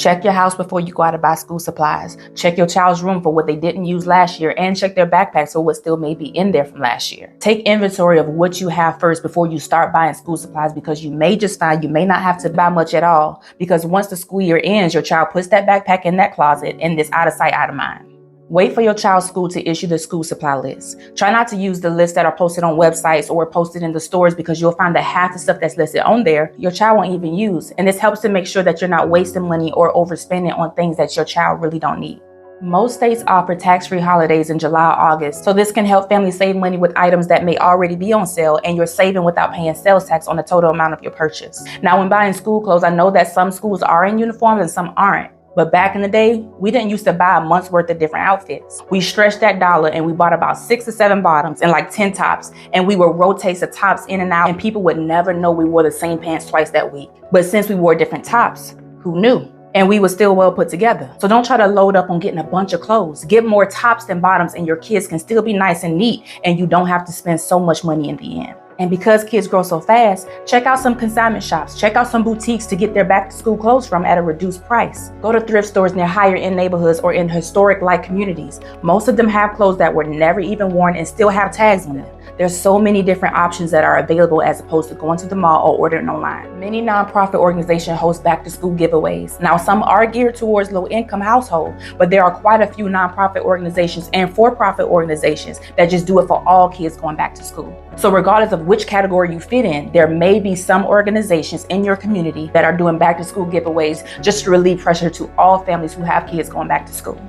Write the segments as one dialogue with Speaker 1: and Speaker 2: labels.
Speaker 1: Check your house before you go out to buy school supplies. Check your child's room for what they didn't use last year, and check their backpacks for what still may be in there from last year. Take inventory of what you have first before you start buying school supplies, because you may just find you may not have to buy much at all, because once the school year ends, your child puts that backpack in that closet and it's out of sight, out of mind. Wait for your child's school to issue the school supply list. Try not to use the lists that are posted on websites or posted in the stores, because you'll find that half the stuff that's listed on there, your child won't even use. And this helps to make sure that you're not wasting money or overspending on things that your child really don't need. Most states offer tax-free holidays in July or August, so this can help families save money with items that may already be on sale, and you're saving without paying sales tax on the total amount of your purchase. Now, when buying school clothes, I know that some schools are in uniforms and some aren't. But back in the day, we didn't used to buy a month's worth of different outfits. We stretched that dollar and we bought about 6 or 7 bottoms and like 10 tops. And we would rotate the tops in and out, and people would never know we wore the same pants twice that week. But since we wore different tops, who knew? And we were still well put together. So don't try to load up on getting a bunch of clothes. Get more tops than bottoms, and your kids can still be nice and neat, and you don't have to spend so much money in the end. And because kids grow so fast, check out some consignment shops. Check out some boutiques to get their back to school clothes from at a reduced price. Go to thrift stores near higher end neighborhoods or in historic-like communities. Most of them have clothes that were never even worn and still have tags on them. There's so many different options that are available as opposed to going to the mall or ordering online. Many nonprofit organizations host back to school giveaways. Now, some are geared towards low-income households, but there are quite a few nonprofit organizations and for-profit organizations that just do it for all kids going back to school. So regardless of which category you fit in, there may be some organizations in your community that are doing back to school giveaways just to relieve pressure to all families who have kids going back to school.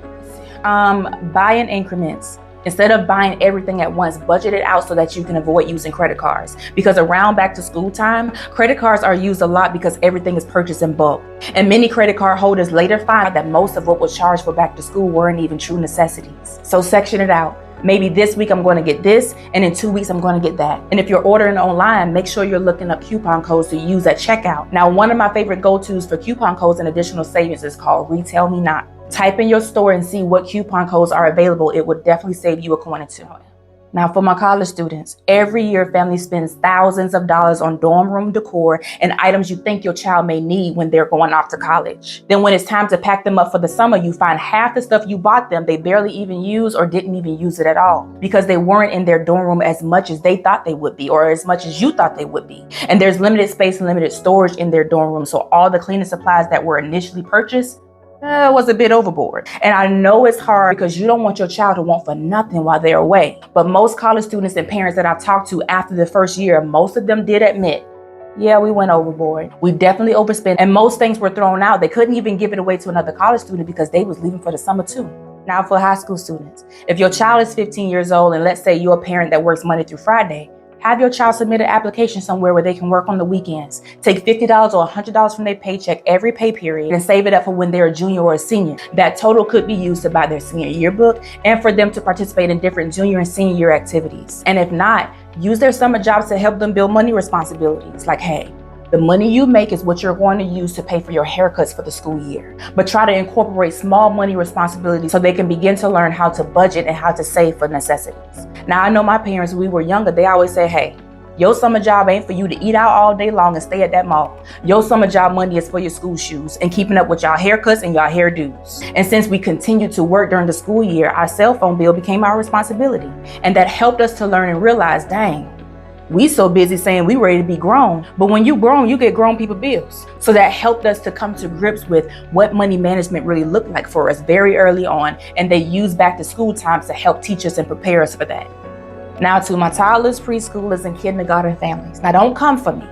Speaker 1: Buy in increments. Instead of buying everything at once, budget it out so that you can avoid using credit cards. Because around back to school time, credit cards are used a lot because everything is purchased in bulk. And many credit card holders later find that most of what was charged for back to school weren't even true necessities. So section it out. Maybe this week I'm going to get this, and in 2 weeks I'm going to get that. And if you're ordering online, make sure you're looking up coupon codes to use at checkout. Now, one of my favorite go-tos for coupon codes and additional savings is called Retail Me Not. Type in your store and see what coupon codes are available. It would definitely save you a coin or two. Now, for my college students, every year families spend thousands of dollars on dorm room decor and items you think your child may need when they're going off to college. Then when it's time to pack them up for the summer, you find half the stuff you bought them they barely even use or didn't even use it at all, because they weren't in their dorm room as much as they thought they would be, or as much as you thought they would be. And there's limited space and limited storage in their dorm room, so all the cleaning supplies that were initially purchased was a bit overboard. And I know it's hard because you don't want your child to want for nothing while they're away. But most college students and parents that I talked to after the first year, most of them did admit, yeah, we went overboard. We definitely overspent, and most things were thrown out. They couldn't even give it away to another college student because they was leaving for the summer too. Now, for high school students, if your child is 15 years old and let's say you're a parent that works Monday through Friday, have your child submit an application somewhere where they can work on the weekends. Take $50 or $100 from their paycheck every pay period and save it up for when they're a junior or a senior. That total could be used to buy their senior yearbook and for them to participate in different junior and senior year activities. And if not, use their summer jobs to help them build money responsibilities. Like, hey, the money you make is what you're going to use to pay for your haircuts for the school year. But try to incorporate small money responsibilities so they can begin to learn how to budget and how to save for necessities. Now, I know my parents, when we were younger, they always say, hey, your summer job ain't for you to eat out all day long and stay at that mall. Your summer job money is for your school shoes and keeping up with y'all haircuts and y'all hairdos. And since we continued to work during the school year, our cell phone bill became our responsibility. And that helped us to learn and realize, dang, we so busy saying we ready to be grown, but when you grown, you get grown people bills. So that helped us to come to grips with what money management really looked like for us very early on, and they used back to school times to help teach us and prepare us for that. Now to my toddlers, preschoolers, and kindergarten families. Now don't come for me,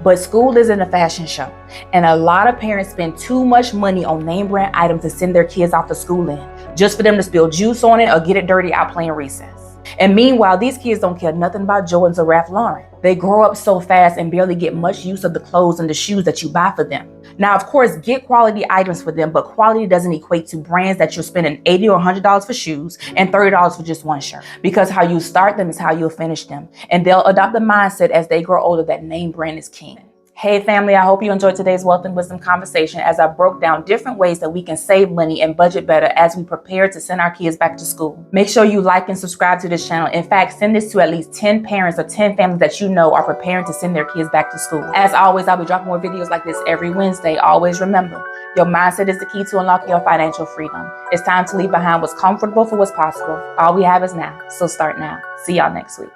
Speaker 1: but school isn't a fashion show, and a lot of parents spend too much money on name brand items to send their kids off to school in, just for them to spill juice on it or get it dirty out playing recess. And meanwhile, these kids don't care nothing about Jordans or Ralph Lauren. They grow up so fast and barely get much use of the clothes and the shoes that you buy for them. Now, of course, get quality items for them, but quality doesn't equate to brands that you're spending $80 or $100 for shoes and $30 for just one shirt. Because how you start them is how you'll finish them. And they'll adopt the mindset as they grow older that name brand is king. Hey family, I hope you enjoyed today's Wealth and Wisdom conversation as I broke down different ways that we can save money and budget better as we prepare to send our kids back to school. Make sure you like and subscribe to this channel. In fact, send this to at least 10 parents or 10 families that you know are preparing to send their kids back to school. As always, I'll be dropping more videos like this every Wednesday. Always remember, your mindset is the key to unlocking your financial freedom. It's time to leave behind what's comfortable for what's possible. All we have is now, so start now. See y'all next week.